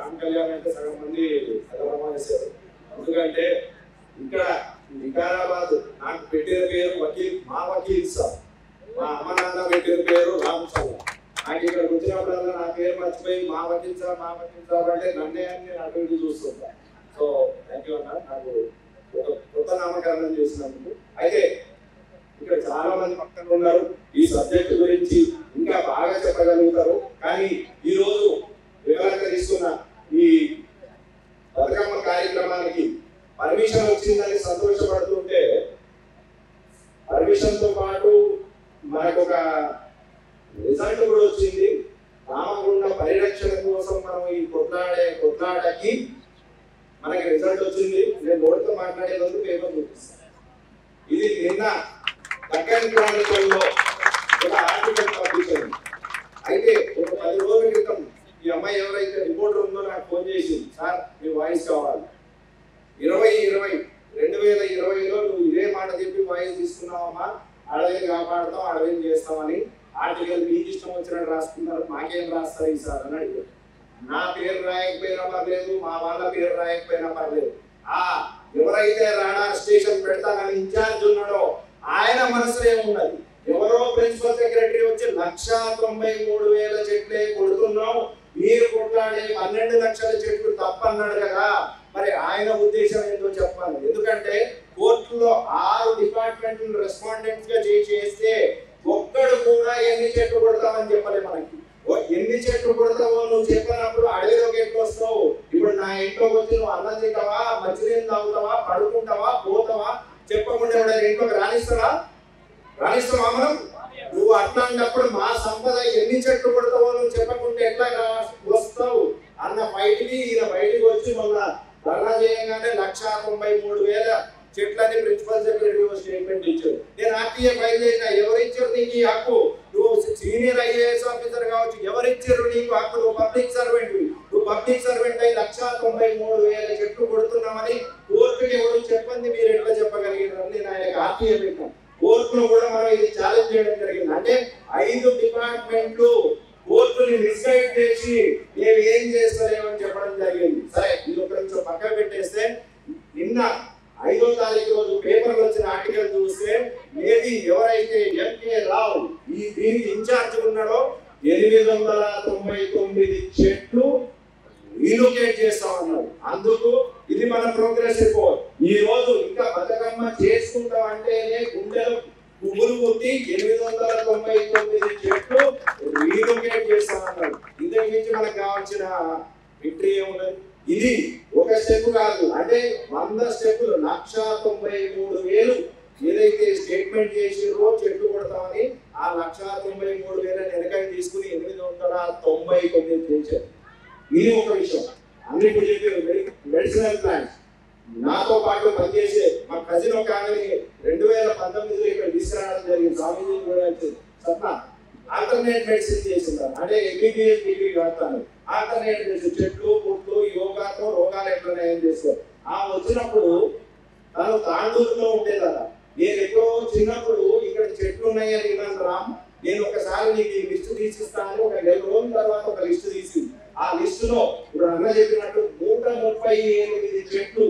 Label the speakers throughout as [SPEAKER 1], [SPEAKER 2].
[SPEAKER 1] రామ్ కళ్యాణ్ అంటే సగం మంది అగమనేశారు. ఎందుకంటే ఇక్కడ వికారాబాద్ నాకు పెట్టిన పేరు వకీల్, మా వకీల్ సార్, మా అమ్మ నాన్న పెట్టిన పేరు రామ్ సార్. నాకు ఇక్కడికి వచ్చినప్పుడల్లా నా పేరు మర్చిపోయి మా వకీల్ సార్ అంటే నన్నే అని నేను అటు ఇటు చూస్తుంటా. సో థ్యాంక్ యూ అన్న, నాకు ఒక కొత్త నామకరణం చేసినందుకు. అయితే ఇక్కడ చాలా మంది పక్కన ఉన్నారు, ఈ సబ్జెక్ట్ గురించి ఇంకా బాగా చెప్పగలుగుతారు. కానీ ఈ రోజు వివరంగా ఈ బతుకమ్మ కార్యక్రమానికి పర్మిషన్ వచ్చిందని సంతోషపడుతుంటే, పర్మిషన్ తో పాటు మనకు ఒక రిజల్ట్ కూడా వచ్చింది. రామగుండ పరిరక్షణ కోసం మనం ఈ కొట్లాటకి మనకి రిజల్ట్ వచ్చింది. నేను బోర్డుతో మాట్లాడేందుకు పేపర్ చూపిస్తాను. ఇది నిన్న దక్కన్ క్రానికల్ లో ఒక ఆర్టికల్ పబ్లిష్ అయింది. అయితే ఒక 10 రోజుల క్రితం ఈ అమ్మాయి ఎవరైతే రిపోర్టర్ ఉందో నాకు ఫోన్ చేసింది, సార్ మీ వాయిస్ కావాలి. 2020లో నువ్వు ఇదే మాట చెప్పి వాయిస్ తీసుకున్నావమ్మా, అడవిని కాపాడుతాం, అడవిని చేస్తామని. ఆర్టికల్ మీకు ఇష్టం వచ్చినట్టు రాసుకున్నారు, మాకేం రాస్తారు ఈ సార్ అని అడిగారు. నా పేరు రాయకపోయినా పర్లేదు, మా వాళ్ళ పేరు రాయకపోయినా పర్లేదు, ఎవరైతే రాడార్ స్టేషన్ పెడతానని ఇన్ఛార్జ్ ఉన్నాడో ఆయన మనసులో ఏమున్నది, ఎవరో ప్రిన్సిపల్ సెక్రటరీ వచ్చి 1,93,000 చెట్లే కొడుతున్నాం, మీరు కొట్లాడే 12 లక్షల చెట్లు తప్పన్నాడు కదా, మరి ఆయన ఉద్దేశం ఏంటో చెప్పాలి. ఎందుకంటే కోర్టులో 6 డిపార్ట్మెంట్ రెస్పాండెంట్స్ గా చేస్తే ఒక్కడు కూడా ఎన్ని చెట్లు కొడతామని చెప్పలే. మనకి ఎన్ని చెట్లు కొడతావో నువ్వు చెప్పినప్పుడు అడవిలోకి ఎట్లు వస్తావు. ఇప్పుడు నా ఇంట్లోకి వచ్చి నువ్వు అన్నం తింటావా, మంచినీళ్ళు తాగుతావా, పడుకుంటావా, పోతావా చెప్పకుండా ఎవడైనా ఇంట్లోకి రాణిస్తావా మనం? నువ్వు అట్లాంటప్పుడు మా సంపద ఎన్ని చెట్లు కొడతావో నువ్వు చెప్పకుంటే ఎట్లా వస్తావు అన్న బయటికి ఈయన బయటికి వచ్చి మొన్న ధర్నా చేయగానే 1,93,000 చెట్లని ప్రిన్సిపల్ సెక్రటరీ స్టేట్మెంట్ ఇచ్చారు. నేను ఆర్టీఏ ఫైల్ చేసిన, ఎవరిచ్చారు నీకు ఈ హక్కు? నువ్వు సీనియర్ ఐఏఎస్ ఆఫీసర్ కావచ్చు, ఎవరిచ్చారు నీకు హక్కు? నువ్వు పబ్లిక్ సర్వెంట్ అయి 1,93,000 చెట్లు కొడుతున్నామని కోర్టుకి ఎవరు చెప్పండి, మీరు ఎట్లా చెప్పగలిగినారు? నేను ఆయనకు ఆర్టీఏ పెట్టాను. కోర్టును కూడా మనం ఇది ఛాలెంజ్ చేయడం జరిగింది. అంటే 5 డిపార్ట్మెంట్లు కోర్టుని మిస్గైడ్ చేసి మేము ఏం చేస్తలేమని చెప్పడం జరిగింది. సరే, ఇది ఒక నిమిషం పక్కన పెట్టేస్తే, నిన్న 5వ తారీఖు రోజు పేపర్లో వచ్చిన ఆర్టికల్ చూస్తే మేబీ ఎవరైతే ఎంకే రావు దీనికి ఇన్ఛార్జ్ ఉన్నాడో 899 చెట్లు రీలొకేట్ చేస్తామన్నారు. అందుకు ఇది మన ప్రోగ్రెస్ రిపోర్ట్. ఈ రోజు ఇంకా బతుకమ్మ చేసుకుంటాం అంటేనే గుండెలు పువ్వులు పుట్టి 899 చెట్లు రీలొకేట్ చేస్తామన్నారు. ఇంతకు మించి మనకు కావాల్సిన విక్టరీ ఏమున్నది? ఇది ఒక స్టెప్ కాదు, అంటే 100 స్టెప్పులు. 1,93,000 ఏదైతే స్టేట్మెంట్ చేసిరో చెట్లు కొడతామని, ఆ 1,93,000 వెనకకి తీసుకుని 899 చేశారు. ఇది ఒక విషయం. అన్నిటి చెప్పారు. మెడిసినల్ ప్లాంట్స్ నాతో పాటు పనిచేసే మా కజిన్ ఒక ఆమెని 2019లో ఇక్కడ తీసుకురావడం జరిగింది. స్వామీజీ కూడా సత్నా ఆల్టర్నేట్ మెడిసిన్ చేసింటారు, అంటే ఎంబీబీఎస్ డిగ్రీ కాస్తాను. ఆల్టర్నేట్ మెడిసిన్, చెట్లు పుట్లు యోగాతో రోగాలు ఎట్లా నయం చేస్తారు. వచ్చినప్పుడు తను తాండూరులో ఉండేదట. నేను ఎప్పుడో చిన్నప్పుడు ఇక్కడ చెట్లు ఉన్నాయని విన్నాను రామ్, నేను ఒకసారి నీకు ఈ లిస్టు తీసిస్తాను. ఒక 2 రోజుల తర్వాత ఒక లిస్టు తీసింది. ఆ లిస్టులో ఇప్పుడు అన్న చెప్పినట్టు 138 చెట్లు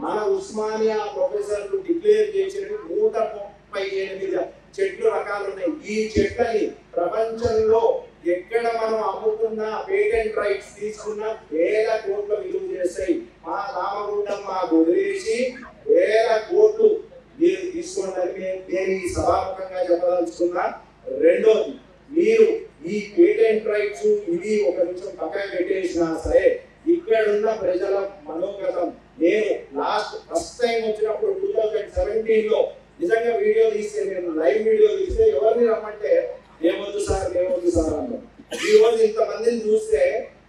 [SPEAKER 1] మన ఉస్మానియా ప్రొఫెసర్లు డిక్లేర్ చేసిన 138 చెట్లు రకాలు ఉన్నాయి. ఈ చెట్లని ప్రపంచంలో ఎక్కడ మనం అమ్ముకున్న పేటెంట్ రైట్స్ తీసుకున్న వేల కోట్ల విలువ చేస్తాయి. మా రామగుండం మాకు వదిలేసి వేల కోట్లు మీరు తీసుకోవడానికి నేను ఈ సభాముఖంగా చెప్పదలుచుకున్నా. రెండోది, మీరు ఈ పేటెంట్ రైట్స్ ఇవి ఒక నిమిషం పక్కన పెట్టేసినా సరే, ఇక్కడున్న ప్రజల మనోగతం, నేను ఫస్ట్ టైం వచ్చినప్పుడు 2017లో నిజంగా వీడియో తీస్తే, నేను లైవ్ వీడియో తీస్తే ఎవరిని రమ్మంటే ఏమొద్దు సార్ అన్నారు. ఈ రోజు ఇంతమందిని చూస్తే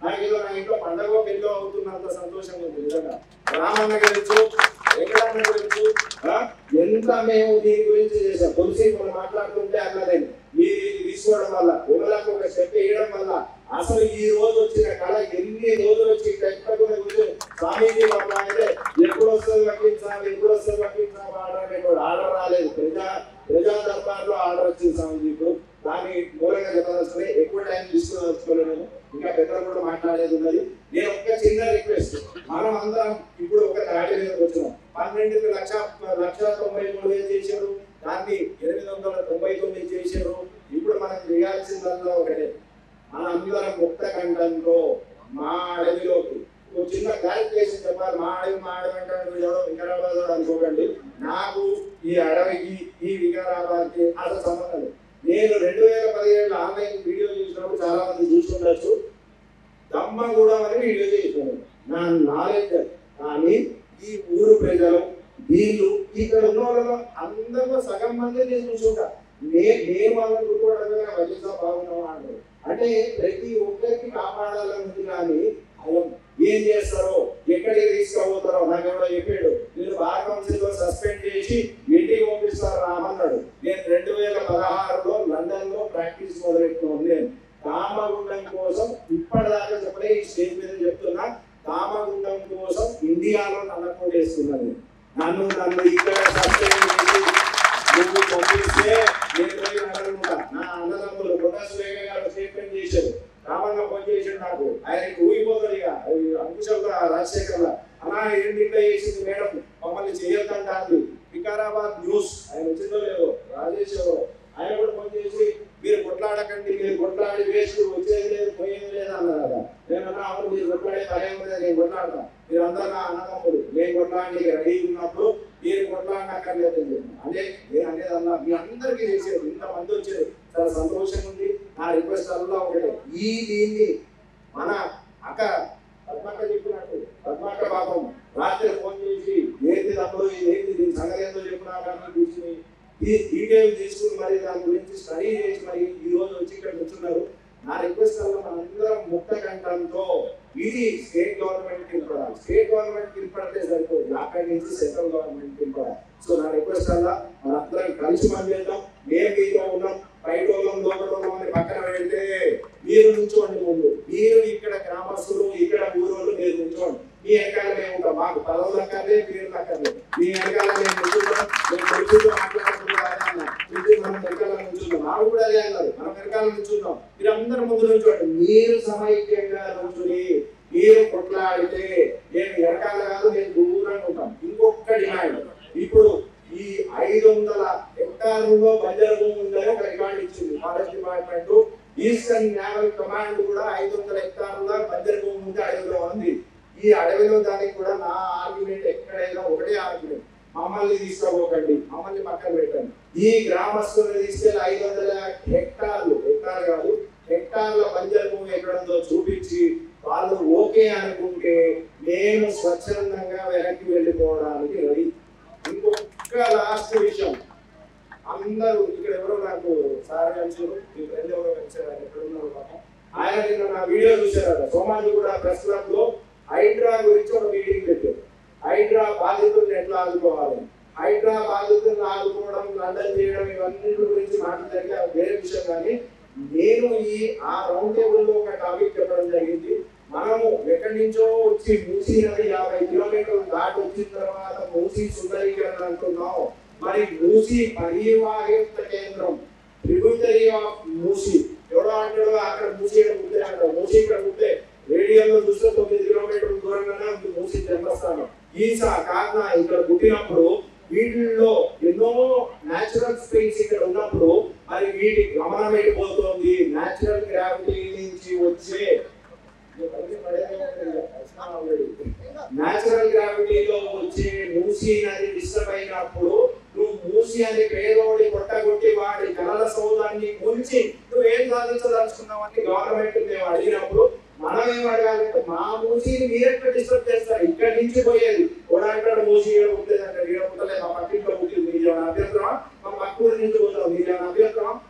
[SPEAKER 1] నాకు ఏదో నా ఇంట్లో పండగ పెళ్ళో అవుతున్నంత సంతోషంగా ఉంది. నిజంగా రామన్న గురించి, వెంకటన్న గురించి ఎంత మేము దీని గురించి చేసాం. తులసి మనం మాట్లాడుతుంటే అన్నదండి మీరు తీసుకోవడం వల్ల, ఒకళ్ళకి ఒక స్టెప్ వేయడం వల్ల అసలు ఈ రోజు వచ్చిన కళ ఎన్ని రోజులు వచ్చి స్వామీజీ వాళ్ళ అయితే ఎప్పుడు వస్తుంది వకీల్ ఆర్డర్ రాలేదు. ప్రజా దర్బార్లో ఆర్డర్ వచ్చింది స్వామీజీకు. దాన్ని మూలంగా చెప్పదలుచుకుని ఎక్కువ టైం తీసుకోదలుచుకోలేము. ఇంకా పెద్దలు కూడా మాట్లాడేది ఉన్నది. నేను ఒక చిన్న మనం అందరం ఇప్పుడు ఒక తాటి మీదకి వచ్చినాం. 12,93,000 చేశారు, దాన్ని 899 చేశారు. ఇప్పుడు మనం చేయాల్సిందల్లా ఒకటే, మన అందరం ముక్త కంఠంతో మా అడవిలోకి ఒక చిన్న క్లారిఫికేషన్ చెప్పాలి. మా అడవి అంటాడు ఎవరో వికారాబాద్ అనుకోకండి. నాకు ఈ అడవికి ఈ వికారాబాద్కి అసలు సంబంధం లేదు. నేను 2017 ఆన్లైన్ వీడియో చూసినప్పుడు చాలా మంది చూస్తుండొచ్చు, దమ్మగూడెం అని వీడియో చేస్తున్నాను. నా నాలెడ్జ్ కానీ ఈ ఊరు ప్రజలు వీళ్ళు ఇక్కడ ఉన్న వాళ్ళలో అందరిలో సగం మంది నేను చూసుకుంటా. నేను వాళ్ళని గుర్తుపడమే వైద్యుగా బాగున్నావా అంటారు. అంటే ప్రతి ఒక్కరికి కాపాడాలని కానీ ఏం చేస్తారో ఎక్కడికి తీసుకుపోతారో నాకు ఎవడో చెప్పాడు, నేను బార్ కౌన్సిల్లో సస్పెండ్ చేసి ఇంటికి పంపిస్తారు రామన్నాడు. నేను 2016లో లండన్ లో ప్రాక్టీస్ మొదలెట్టుకున్నాను. నేను కామగుండం కోసం ఇప్పటిదాకా చెప్పలే, ఈ స్టేజ్ మీద చెప్తున్నా, కామగుండం కోసం ఇండియాలో నల్లకోట వేసుకున్నాను. నన్ను ఇక్కడ సస్పెండ్ చేసి నువ్వు పంపిస్తే నేను పోయి నడనుకుంటా. నా అన్నదమ్ములు గుండసులేఖ గారు స్టేట్మెంట్ చేశారు, రామన్న ఫోన్ చేసాడు నాకు, ఆయనకి ఊగిపోతాడు ఇక అంకుశంగా రాజశేఖర్లా. అలా ఏంటి ఇట్లా చేసింది మేడం, మమ్మల్ని చేయొద్దంటారు. వికారాబాద్ న్యూస్ ఆయన వచ్చిందో లేదో రాజేష్ ఎవరో ఆయన కూడా ఫోన్ చేసి మీరు కొట్లాడకండి, మీరు కొట్లాడి వేస్ట్, వచ్చేది లేదు పోయేది లేదు అన్నారు కదా. నేనన్నా అవును, మీరు కొట్లాడే పని లేదు, నేను కొట్లాడతా, మీరు అందరూ నా అన్నదమ్ములు, నేను కొట్లాడి రెడీ ఉన్నప్పుడు మీరు కొట్లాడనక్కర్లేదు అని చెప్పి అదే నేను అనేది అన్నా. మీ అందరికీ చేసేది, ఇంతమంది వచ్చేది చాలా సంతోషంగా ఉంది. నా రిక్వెస్ట్ అల్లా ఒకటే, ఈ దీన్ని మన అక్క పద్మాక చెప్పినట్టు పద్మాక పాపం రాత్రి ఫోన్ చేసి ఏంటి తమ్ముడు ఏంటి దీని సంగతి ఏందో చెప్పినా కానీ కూర్చుని ఈ డీటెయిల్ తీసుకుని మరి దాని గురించి స్టడీ చేసి మరి ఈ రోజు వచ్చి ఇక్కడ కూర్చున్నారు. నా రిక్వెస్ట్ వల్ల మనందరం ముక్త కంఠంతో ఇది స్టేట్ గవర్నమెంట్ ఇంపడాలి, స్టేట్ గవర్నమెంట్ ఇంపడితే సరిపోదు, అక్కడి నుంచి సెంట్రల్ గవర్నమెంట్ ఇంపడాలి. సో నా రిక్వెస్ట్ వల్ల మనందరం కలిసి పనిచేద్దాం. మేము మీతో ఉన్నాం, బయట వాళ్ళం లోపల అని పక్కన పెడితే మీరు నుంచోండి ముందు, మీరు ఇక్కడ గ్రామస్తులు ఇక్కడ ఊరోళ్ళు మీరు నుంచోండి, మీ వెనకాల మేము ఉంటాం. మాకు పదవులు అక్కర్లే, పేర్లు అక్కర్లే, మీ వెనకాల మేము నుంచుంటాం. మేము నుంచుంటూ మాట్లాడుకుంటున్నాం, మనం వెనకాల నుంచుందాం. మాకు కూడా అదే అన్నారు, మనం వెనకాల నుంచుందాం, మీరు అందరూ ముందు నుంచోండి. మీరు సమైక్యంగా నుంచుని మీరు కొట్లాడితే నేను వెనకాల కాదు, నేను దూరంగా ఉంటాం. ఇంకొక డిమాండ్, ఇప్పుడు ఈ 500 హెక్టార్లలో బంజరు భూమి ఉందని ఒక రికార్డు ఇచ్చింది forest department. Eastern naval command కూడా 500 హెక్టార్ల బంజరు భూమి ఉంది అడవిలో ఉంది. ఈ అడవిలో దానికి కూడా నా ఆర్గ్యుమెంట్ ఎక్కడైనా ఒకటే ఆర్గ్యుమెంట్, మమ్మల్ని తీసుకోకండి, మమ్మల్ని పక్కన పెట్టండి. ఈ గ్రామస్తులను తీసుకెళ్లి 500 హెక్టార్లు, హెక్టార్ కాదు హెక్టార్ల బంజరు భూమి ఎక్కడంతో చూపించి వాళ్ళు ఓకే అనుకుంటే నేను స్వచ్ఛందంగా వెనక్కి వెళ్ళిపోవడానికి రెడీ. ఇంకొక లాస్ట్ విషయం, అందరూ ఇక్కడ ఎవరో నాకు సార్ కలిసారు, మీ ఫ్రెండ్ ఎవరో కలిసారు, ఆయన ఎక్కడ ఉన్నారు పాపం, ఆయన నిన్న నా వీడియో చూసారు. సోమాజీ కూడా ప్రెస్ క్లబ్ లో హైడ్రా గురించి ఒక మీటింగ్ పెట్టారు. హైడ్రా బాధితులను ఎట్లా ఆదుకోవాలి, హైడ్రా బాధితులను ఆదుకోవడం, లండన్ చేయడం, ఇవన్నీ గురించి మాట్లాడితే వేరే విషయం. కానీ నేను ఆ రౌండ్ టేబుల్ లో ఒక టాపిక్ చెప్పడం జరిగింది. మనము ఎక్కడి నుంచో వచ్చి మూసీ నది 50 కిలోమీటర్లు దాటి వచ్చిన తర్వాత మూసీ సుందరీకరణ అంటున్నాం. మరి మూసీ పరివాహక కేంద్రం, ట్రిబ్యూటరీ ఆఫ్ మూసీ, ఎవడో అంటాడు అక్కడ మూసీ పుట్టే అంటారు. మూసీ ఇక్కడ పుట్టే రేడియోలో చూస్తే 9 కిలోమీటర్ల దూరంగానే ఉంది మూసీ జన్మస్థానం. ఈసా కాకినా ఇక్కడ పుట్టినప్పుడు వీటిల్లో ఎన్నో న్యాచురల్ స్ప్రింగ్స్ ఇక్కడ ఉన్నప్పుడు మరి వీటి గమనం అయిపోతుంది. న్యాచురల్ గ్రావిటీ నుంచి వచ్చే న్యాచురల్ గ్రావిటీలో వచ్చే మూసీ నది డిస్టర్బ్ అయినప్పుడు నువ్వు మూసీ అని పేదోడి కొట్టగొట్టి వాడి కలల సౌదాన్ని కూల్చి నువ్వు ఏం సాధించదలుచుకున్నావు అని గవర్నమెంట్ మేము అడిగినప్పుడు మనం ఏం అడగాలంటే మా మూసీని మీరెక్కడ డిస్టర్బ్ చేస్తారు, ఇక్కడి నుంచి పోయేది కూడా అంటాడు మూసీ ఏడ పుట్టలేదు అంటే ఏడ పుట్టలేదు, మా పక్కింట్లో పుట్టింది, మీరేమైనా అభ్యంతరమా, మా పక్క ఊరి నుంచి పోతాం, మీరేమైనా అభ్యంతరమా.